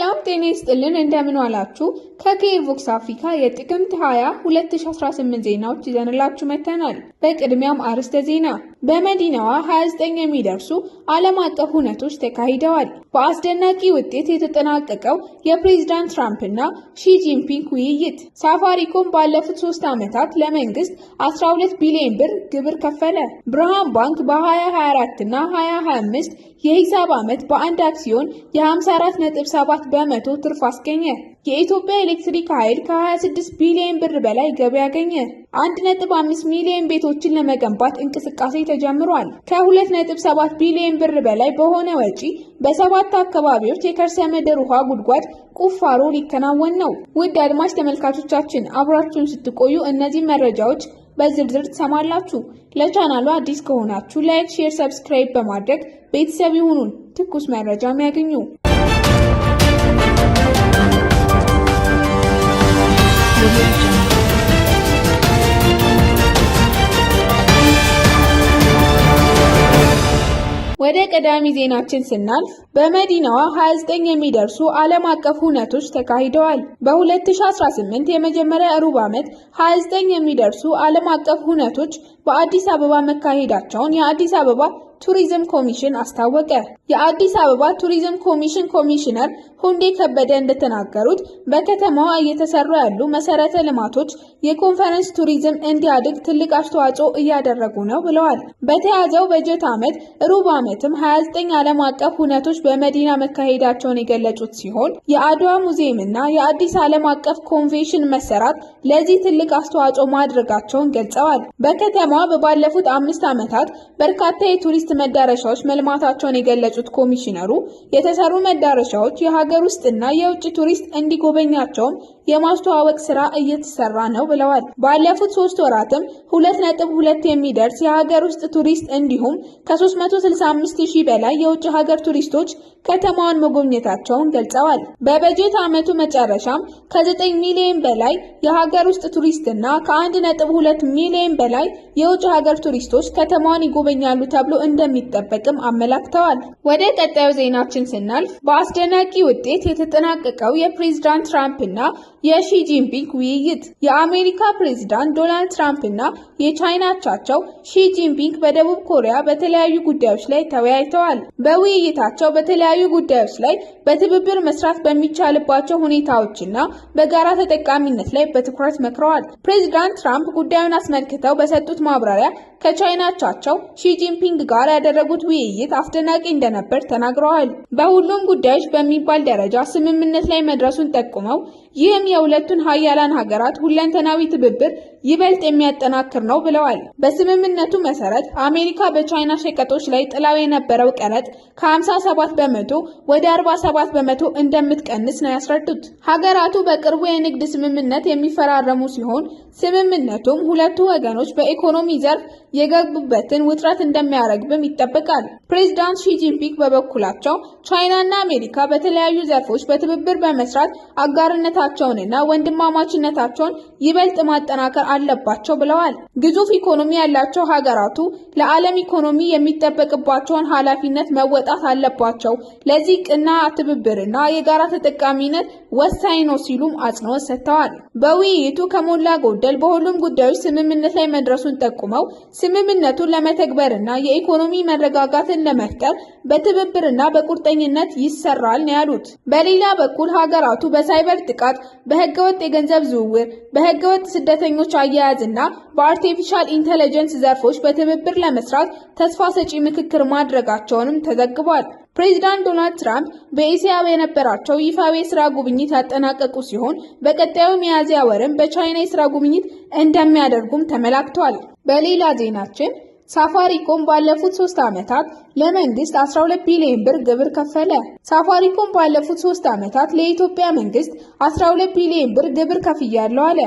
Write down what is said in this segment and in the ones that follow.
ሰላም ጤና ይስጥልን እንደምን ዋላችሁ። ከኬርቮክስ አፍሪካ የጥቅምት 20 2018 ዜናዎች ይዘንላችሁ መጥተናል። በቅድሚያም አርዕስተ ዜና። በመዲናዋ 29 የሚደርሱ ዓለም አቀፍ ሁነቶች ተካሂደዋል። በአስደናቂ ውጤት የተጠናቀቀው የፕሬዝዳንት ትራምፕ እና ሺ ጂንፒንግ ውይይት። ሳፋሪኮም ባለፉት 3 ዓመታት ለመንግስት 12 ቢሊዮን ብር ግብር ከፈለ። ብርሃን ባንክ በ2024 እና 2025 የሂሳብ ዓመት በአንድ አክሲዮን የ54.7 በመቶ ትርፍ አስገኘ። የኢትዮጵያ ኤሌክትሪክ ኃይል ከ26 ቢሊዮን ብር በላይ ገቢ ያገኘ። 1.5 ሚሊዮን ቤቶችን ለመገንባት እንቅስቃሴ ተጀምሯል። ከ2.7 ቢሊዮን ብር በላይ በሆነ ወጪ በ7 አካባቢዎች የከርሰ ምድር ውሃ ጉድጓድ ቁፋሮ ሊከናወን ነው። ውድ አድማጭ ተመልካቾቻችን አብራችሁን ስትቆዩ እነዚህ መረጃዎች በዝርዝር ትሰማላችሁ። ለቻናሉ አዲስ ከሆናችሁ ላይክ፣ ሼር፣ ሰብስክራይብ በማድረግ ቤተሰብ ይሁኑን። ትኩስ መረጃም ያገኙ። ወደ ቀዳሚ ዜናችን ስናልፍ በመዲናዋ 29 የሚደርሱ ዓለም አቀፍ ሁነቶች ተካሂደዋል። በ2018 የመጀመሪያ ሩብ ዓመት 29 የሚደርሱ ዓለም አቀፍ ሁነቶች በአዲስ አበባ መካሄዳቸውን የአዲስ አበባ ቱሪዝም ኮሚሽን አስታወቀ። የአዲስ አበባ ቱሪዝም ኮሚሽን ኮሚሽነር ሁንዴ ከበደ እንደተናገሩት በከተማዋ እየተሰሩ ያሉ መሰረተ ልማቶች የኮንፈረንስ ቱሪዝም እንዲያድግ ትልቅ አስተዋጽኦ እያደረጉ ነው ብለዋል። በተያዘው በጀት ዓመት ሩብ ዓመትም 29 ዓለም አቀፍ ሁነቶች በመዲና መካሄዳቸውን የገለጹት ሲሆን የአድዋ ሙዚየም እና የአዲስ ዓለም አቀፍ ኮንቬንሽን መሰራት ለዚህ ትልቅ አስተዋጽኦ ማድረጋቸውን ገልጸዋል። በከተማዋ ባለፉት 5 ዓመታት በርካታ የቱሪስት መዳረሻዎች መልማታቸውን የገለጹት ኮሚሽነሩ የተሰሩ መዳረሻዎች የሀገር ውስጥና የውጭ ቱሪስት እንዲጎበኛቸውም የማስተዋወቅ ስራ እየተሰራ ነው ብለዋል። ባለፉት 3 ወራትም 2.2 የሚደርስ የሀገር ውስጥ ቱሪስት እንዲሁም ከ365,000 በላይ የውጭ ሀገር ቱሪስቶች ከተማዋን መጎብኘታቸውን ገልጸዋል። በበጀት ዓመቱ መጨረሻም ከ9 ሚሊዮን በላይ የሀገር ውስጥ ቱሪስትና ከ1.2 ሚሊዮን በላይ የውጭ ሀገር ቱሪስቶች ከተማዋን ይጎበኛሉ ተብሎ እንደሚጠበቅም አመላክተዋል። ወደ ቀጣዩ ዜናችን ስናልፍ በአስደናቂ ውጤት የተጠናቀቀው የፕሬዝዳንት ትራምፕ እና የሺ ጂንፒንግ ውይይት። የአሜሪካ ፕሬዝዳንት ዶናልድ ትራምፕ እና የቻይና አቻቸው ሺ ጂንፒንግ በደቡብ ኮሪያ በተለያዩ ጉዳዮች ላይ ተወያይተዋል። በውይይታቸው በተለያዩ ጉዳዮች ላይ በትብብር መስራት በሚቻልባቸው ሁኔታዎችና በጋራ ተጠቃሚነት ላይ በትኩረት መክረዋል። ፕሬዝዳንት ትራምፕ ጉዳዩን አስመልክተው በሰጡት ማብራሪያ ከቻይና አቻቸው ሺ ጂንፒንግ ጋር ያደረጉት ውይይት አስደናቂ እንደነበር ተናግረዋል። በሁሉም ጉዳዮች በሚባል ደረጃ ስምምነት ላይ መድረሱን ጠቁመው ይህም የሁለቱን ሀያላን ሀገራት ሁለንተናዊ ትብብር ይበልጥ የሚያጠናክር ነው ብለዋል። በስምምነቱ መሰረት አሜሪካ በቻይና ሸቀጦች ላይ ጥላው የነበረው ቀረጥ ከ57 በመቶ ወደ 47 በመቶ እንደምትቀንስ ነው ያስረዱት። ሀገራቱ በቅርቡ የንግድ ስምምነት የሚፈራረሙ ሲሆን ስምምነቱም ሁለቱ ወገኖች በኢኮኖሚ ዘርፍ የገቡበትን ውጥረት እንደሚያረግብም ይጠበቃል። ፕሬዝዳንት ሺ ጂንፒንግ በበኩላቸው ቻይናና አሜሪካ በተለያዩ ዘርፎች በትብብር በመስራት አጋርነታቸውንና ወንድማማችነታቸውን ይበልጥ ማጠናከር አለባቸው ብለዋል። ግዙፍ ኢኮኖሚ ያላቸው ሀገራቱ ለዓለም ኢኮኖሚ የሚጠበቅባቸውን ኃላፊነት መወጣት አለባቸው። ለዚህ ቅና ትብብርና የጋራ ተጠቃሚነት ወሳኝ ነው ሲሉም አጽንኦት ሰጥተዋል። በውይይቱ ከሞላ ጎደል በሁሉም ጉዳዮች ስምምነት ላይ መድረሱን ጠቁመው ስምምነቱን ለመተግበርና የኢኮኖሚ መረጋጋትን ለመፍጠር በትብብርና በቁርጠኝነት ይሰራል ነው ያሉት። በሌላ በኩል ሀገራቱ በሳይበር ጥቃት፣ በህገወጥ የገንዘብ ዝውውር፣ በህገወጥ ስደተኞች አያያዝና በአርቲፊሻል ኢንተለጀንስ ዘርፎች በትብብር ለመስራት ተስፋ ሰጪ ምክክር ማድረጋቸውንም ተዘግቧል። ፕሬዝዳንት ዶናልድ ትራምፕ በእስያ የነበራቸው ይፋዊ የስራ ጉብኝት ያጠናቀቁ ሲሆን በቀጣዩ ሚያዝያ ወርም በቻይና የስራ ጉብኝት እንደሚያደርጉም ተመላክቷል። በሌላ ዜናችን ሳፋሪኮም ባለፉት 3 ዓመታት ለመንግስት 12 ቢሊዮን ብር ግብር ከፈለ። ሳፋሪኮም ባለፉት 3 ዓመታት ለኢትዮጵያ መንግስት 12 ቢሊዮን ብር ግብር ከፍያለሁ አለ።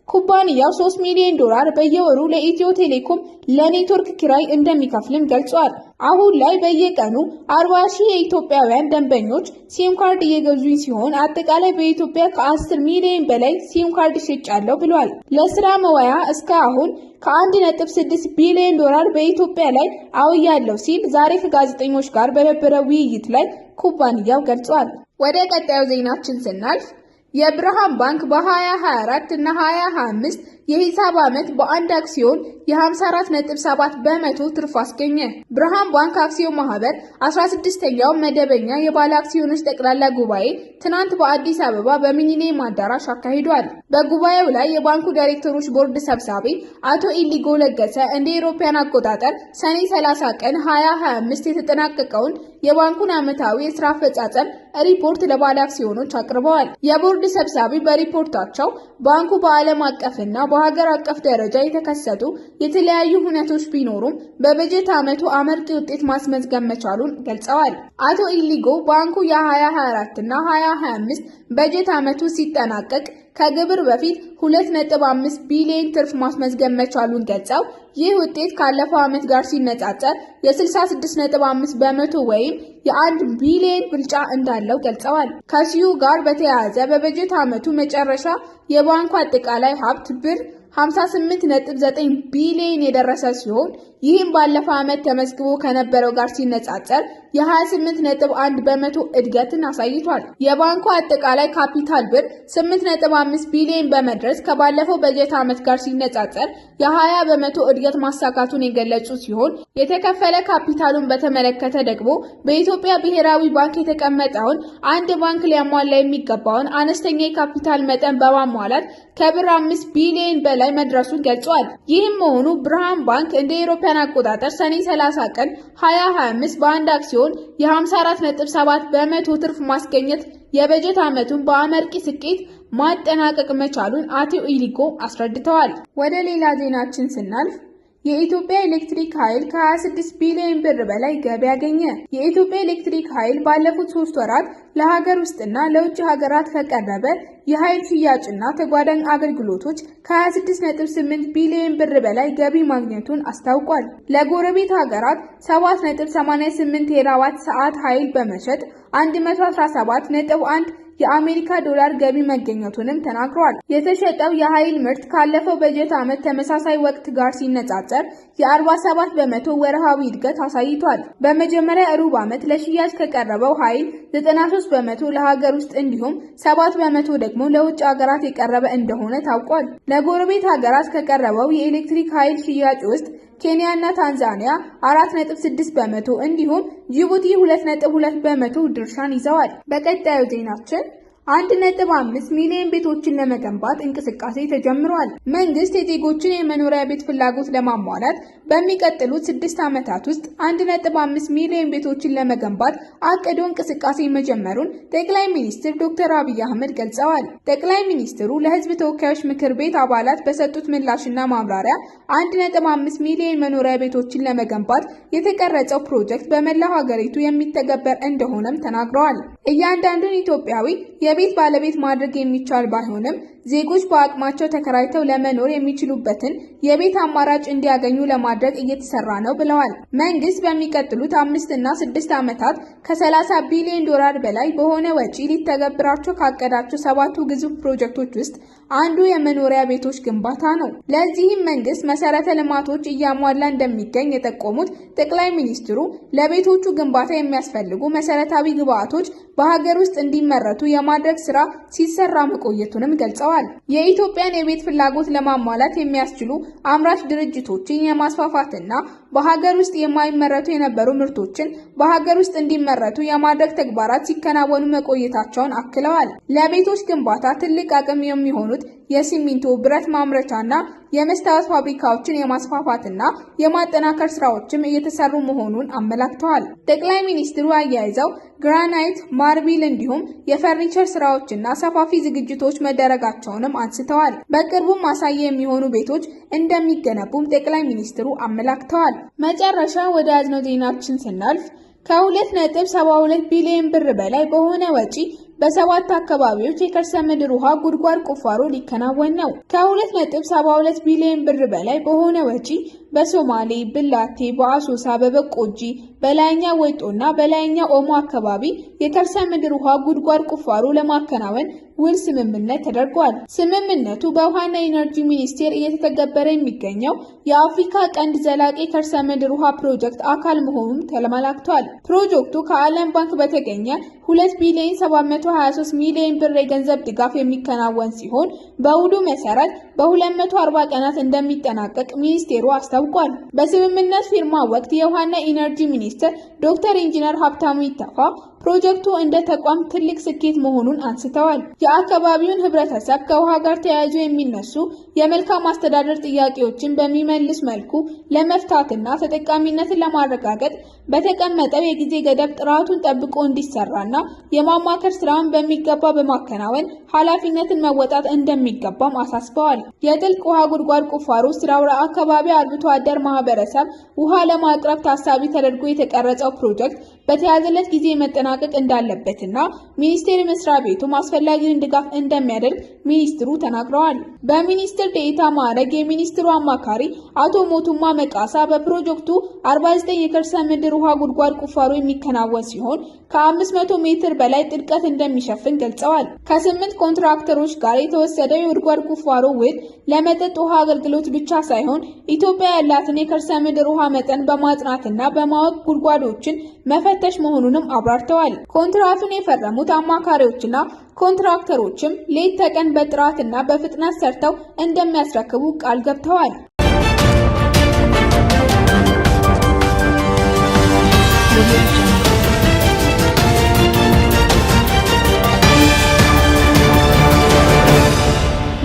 ኩባንያው 3 ሚሊዮን ዶላር በየወሩ ለኢትዮ ቴሌኮም ለኔትወርክ ኪራይ እንደሚከፍልም ገልጿል። አሁን ላይ በየቀኑ 40,000 የኢትዮጵያውያን ደንበኞች ሲም ካርድ እየገዙኝ ሲሆን አጠቃላይ በኢትዮጵያ ከ10 ሚሊዮን በላይ ሲም ካርድ ሽጫለሁ ብሏል። ለስራ መዋያ እስከ አሁን ከ1.6 ቢሊዮን ዶላር በኢትዮጵያ ላይ አውያለሁ ሲል ዛሬ ከጋዜጠኞች ጋር በነበረው ውይይት ላይ ኩባንያው ገልጿል። ወደ ቀጣዩ ዜናችን ስናልፍ የብርሃን ባንክ በ2024 እና 2025 የሂሳብ ዓመት በአንድ አክሲዮን የ54.7 በመቶ ትርፍ አስገኘ። ብርሃን ባንክ አክሲዮን ማህበር 16ኛው መደበኛ የባለ አክሲዮኖች ጠቅላላ ጉባኤ ትናንት በአዲስ አበባ በሚሊኒየም አዳራሽ አካሂዷል። በጉባኤው ላይ የባንኩ ዳይሬክተሮች ቦርድ ሰብሳቢ አቶ ኢሊጎ ለገሰ እንደ አውሮፓውያን አቆጣጠር ሰኔ 30 ቀን 2025 የተጠናቀቀውን የባንኩን ዓመታዊ የሥራ አፈጻጸም ሪፖርት ለባለ አክሲዮኖች አቅርበዋል። የቦርድ ሰብሳቢ በሪፖርታቸው ባንኩ በዓለም አቀፍና በሀገር አቀፍ ደረጃ የተከሰቱ የተለያዩ ሁኔታዎች ቢኖሩም በበጀት ዓመቱ አመርቂ ውጤት ማስመዝገብ መቻሉን ገልጸዋል። አቶ ኢሊጎ ባንኩ የ2024 እና 2025 በጀት ዓመቱ ሲጠናቀቅ ከግብር በፊት 2.5 ቢሊዮን ትርፍ ማስመዝገብ መቻሉን ገልጸው ይህ ውጤት ካለፈው ዓመት ጋር ሲነጻጸር የ66.5 በመቶ ወይም የ1 ቢሊዮን ብልጫ እንዳለው ገልጸዋል። ከዚሁ ጋር በተያያዘ በበጀት ዓመቱ መጨረሻ የባንኩ አጠቃላይ ሀብት ብር 58.9 ቢሊዮን የደረሰ ሲሆን ይህም ባለፈው ዓመት ተመዝግቦ ከነበረው ጋር ሲነጻጸር የ28.1 በመቶ እድገትን አሳይቷል። የባንኩ አጠቃላይ ካፒታል ብር 8.5 ቢሊዮን በመድረስ ከባለፈው በጀት ዓመት ጋር ሲነጻጸር የ20 በመቶ እድገት ማሳካቱን የገለጹ ሲሆን የተከፈለ ካፒታሉን በተመለከተ ደግሞ በኢትዮጵያ ብሔራዊ ባንክ የተቀመጠውን አንድ ባንክ ሊያሟላ የሚገባውን አነስተኛ የካፒታል መጠን በማሟላት ከብር 5 ቢሊዮን በላይ መድረሱን ገልጿል። ይህም መሆኑ ብርሃን ባንክ እንደ አውሮፓውያን አቆጣጠር ሰኔ 30 ቀን 2025 በአንድ አክሲዮን የ54.7 በመቶ ትርፍ ማስገኘት የበጀት ዓመቱን በአመርቂ ስኬት ማጠናቀቅ መቻሉን አቶ ኢሊጎ አስረድተዋል። ወደ ሌላ ዜናችን ስናልፍ የኢትዮጵያ ኤሌክትሪክ ኃይል ከ26 ቢሊዮን ብር በላይ ገቢ ያገኘ። የኢትዮጵያ ኤሌክትሪክ ኃይል ባለፉት 3 ወራት ለሀገር ውስጥና ለውጭ ሀገራት ከቀረበ የኃይል ሽያጭና ተጓዳኝ አገልግሎቶች ከ26.8 ቢሊዮን ብር በላይ ገቢ ማግኘቱን አስታውቋል። ለጎረቤት ሀገራት 7.88 ቴራዋት ሰዓት ኃይል በመሸጥ 117.1 የአሜሪካ ዶላር ገቢ መገኘቱንም ተናግሯል። የተሸጠው የኃይል ምርት ካለፈው በጀት ዓመት ተመሳሳይ ወቅት ጋር ሲነጻጸር የ47 በመቶ ወርሃዊ እድገት አሳይቷል። በመጀመሪያ ሩብ ዓመት ለሽያጭ ከቀረበው ኃይል 93 በመቶ ለሀገር ውስጥ እንዲሁም 7 በመቶ ደግሞ ለውጭ ሀገራት የቀረበ እንደሆነ ታውቋል። ለጎረቤት ሀገራት ከቀረበው የኤሌክትሪክ ኃይል ሽያጭ ውስጥ ኬንያ እና ታንዛኒያ 4.6 በመቶ እንዲሁም ጅቡቲ 2.2 በመቶ ድርሻን ይዘዋል። በቀጣዩ ዜናችን 1.5 ሚሊዮን ቤቶችን ለመገንባት እንቅስቃሴ ተጀምሯል። መንግስት የዜጎችን የመኖሪያ ቤት ፍላጎት ለማሟላት በሚቀጥሉት 6 ዓመታት ውስጥ 1.5 ሚሊዮን ቤቶችን ለመገንባት አቅዶ እንቅስቃሴ መጀመሩን ጠቅላይ ሚኒስትር ዶክተር አብይ አህመድ ገልጸዋል። ጠቅላይ ሚኒስትሩ ለሕዝብ ተወካዮች ምክር ቤት አባላት በሰጡት ምላሽና ማብራሪያ 1.5 ሚሊዮን መኖሪያ ቤቶችን ለመገንባት የተቀረጸው ፕሮጀክት በመላው ሀገሪቱ የሚተገበር እንደሆነም ተናግረዋል። እያንዳንዱን ኢትዮጵያዊ የቤት ባለቤት ማድረግ የሚቻል ባይሆንም ዜጎች በአቅማቸው ተከራይተው ለመኖር የሚችሉበትን የቤት አማራጭ እንዲያገኙ ለማድረግ እየተሰራ ነው ብለዋል። መንግስት በሚቀጥሉት 5 እና 6 ዓመታት ከ30 ቢሊዮን ዶላር በላይ በሆነ ወጪ ሊተገብራቸው ካቀዳቸው 7ቱ ግዙፍ ፕሮጀክቶች ውስጥ አንዱ የመኖሪያ ቤቶች ግንባታ ነው። ለዚህም መንግስት መሰረተ ልማቶች እያሟላ እንደሚገኝ የጠቆሙት ጠቅላይ ሚኒስትሩ ለቤቶቹ ግንባታ የሚያስፈልጉ መሰረታዊ ግብዓቶች በሀገር ውስጥ እንዲመረቱ የማድረግ ስራ ሲሰራ መቆየቱንም ገልጸዋል። የኢትዮጵያን የቤት ፍላጎት ለማሟላት የሚያስችሉ አምራች ድርጅቶችን የማስፋፋትና በሀገር ውስጥ የማይመረቱ የነበሩ ምርቶችን በሀገር ውስጥ እንዲመረቱ የማድረግ ተግባራት ሲከናወኑ መቆየታቸውን አክለዋል። ለቤቶች ግንባታ ትልቅ አቅም የሚሆኑት የሲሚንቶ፣ ብረት ማምረቻና የመስታወት ፋብሪካዎችን የማስፋፋትና የማጠናከር ስራዎችም እየተሰሩ መሆኑን አመላክተዋል። ጠቅላይ ሚኒስትሩ አያይዘው ግራናይት፣ ማርቢል እንዲሁም የፈርኒቸር ስራዎችና ሰፋፊ ዝግጅቶች መደረጋቸውንም አንስተዋል። በቅርቡም ማሳያ የሚሆኑ ቤቶች እንደሚገነቡም ጠቅላይ ሚኒስትሩ አመላክተዋል። መጨረሻ ወደ ያዝነው ዜናችን ስናልፍ ከ2.72 ቢሊዮን ብር በላይ በሆነ ወጪ በ7 አካባቢዎች የከርሰ ምድር ውሃ ጉድጓድ ቁፋሮ ሊከናወን ነው። ከ2.72 ቢሊዮን ብር በላይ በሆነ ወጪ በሶማሌ፣ ብላቴ፣ በአሶሳ፣ በበቆጂ፣ በላይኛ ወይጦና በላይኛ ኦሞ አካባቢ የከርሰ ምድር ውሃ ጉድጓድ ቁፋሮ ለማከናወን ውል ስምምነት ተደርጓል። ስምምነቱ በውሃና ኢነርጂ ሚኒስቴር እየተተገበረ የሚገኘው የአፍሪካ ቀንድ ዘላቂ ከርሰ ምድር ውሃ ፕሮጀክት አካል መሆኑን ተመላክቷል። ፕሮጀክቱ ከዓለም ባንክ በተገኘ 2 ቢሊዮን 723 ሚሊዮን ብር የገንዘብ ድጋፍ የሚከናወን ሲሆን በውሉ መሰረት በ240 ቀናት እንደሚጠናቀቅ ሚኒስቴሩ አስታውቋል። በስምምነት ፊርማ ወቅት የውሃና ኢነርጂ ሚኒስትር ዶክተር ኢንጂነር ሀብታሙ ኢተፋ ፕሮጀክቱ እንደ ተቋም ትልቅ ስኬት መሆኑን አንስተዋል። የአካባቢውን ህብረተሰብ ከውሃ ጋር ተያይዞ የሚነሱ የመልካም አስተዳደር ጥያቄዎችን በሚመልስ መልኩ ለመፍታትና ተጠቃሚነትን ለማረጋገጥ በተቀመጠው የጊዜ ገደብ ጥራቱን ጠብቆ እንዲሰራና የማማከር ስራውን በሚገባ በማከናወን ኃላፊነትን መወጣት እንደሚገባም አሳስበዋል። የጥልቅ ውሃ ጉድጓድ ቁፋሮ ስራው ለአካባቢ አርብቶ አደር ማህበረሰብ ውሃ ለማቅረብ ታሳቢ ተደርጎ የተቀረጸው ፕሮጀክት በተያዘለት ጊዜ መጠናቀቅ እንዳለበትና ሚኒስቴር መስሪያ ቤቱም አስፈላጊውን ድጋፍ እንደሚያደርግ ሚኒስትሩ ተናግረዋል። በሚኒስትር ዴኤታ ማዕረግ የሚኒስትሩ አማካሪ አቶ ሞቱማ መቃሳ በፕሮጀክቱ 49 የከርሰ ምድር ውሃ ጉድጓድ ቁፋሮ የሚከናወን ሲሆን ከ500 ሜትር በላይ ጥልቀት እንደሚሸፍን ገልጸዋል። ከ8 ኮንትራክተሮች ጋር የተወሰደው የጉድጓድ ቁፋሮ ውል ለመጠጥ ውሃ አገልግሎት ብቻ ሳይሆን ኢትዮጵያ ያላትን የከርሰ ምድር ውሃ መጠን በማጥናትና በማወቅ ጉድጓዶችን መፈተሽ መሆኑንም አብራርተዋል። ኮንትራቱን የፈረሙት አማካሪዎችና ኮንትራክተሮችም ሌት ተቀን በጥራትና በፍጥነት ሰርተው እንደሚያስረክቡ ቃል ገብተዋል።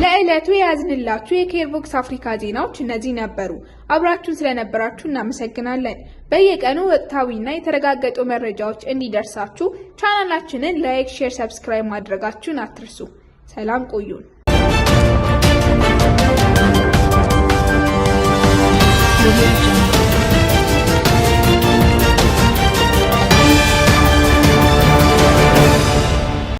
ለዕለቱ የያዝንላችሁ የኬርቦክስ አፍሪካ ዜናዎች እነዚህ ነበሩ። አብራችሁን ስለነበራችሁ እናመሰግናለን። በየቀኑ ወቅታዊና የተረጋገጡ መረጃዎች እንዲደርሳችሁ ቻናላችንን ላይክ፣ ሼር፣ ሰብስክራይብ ማድረጋችሁን አትርሱ። ሰላም ቆዩን።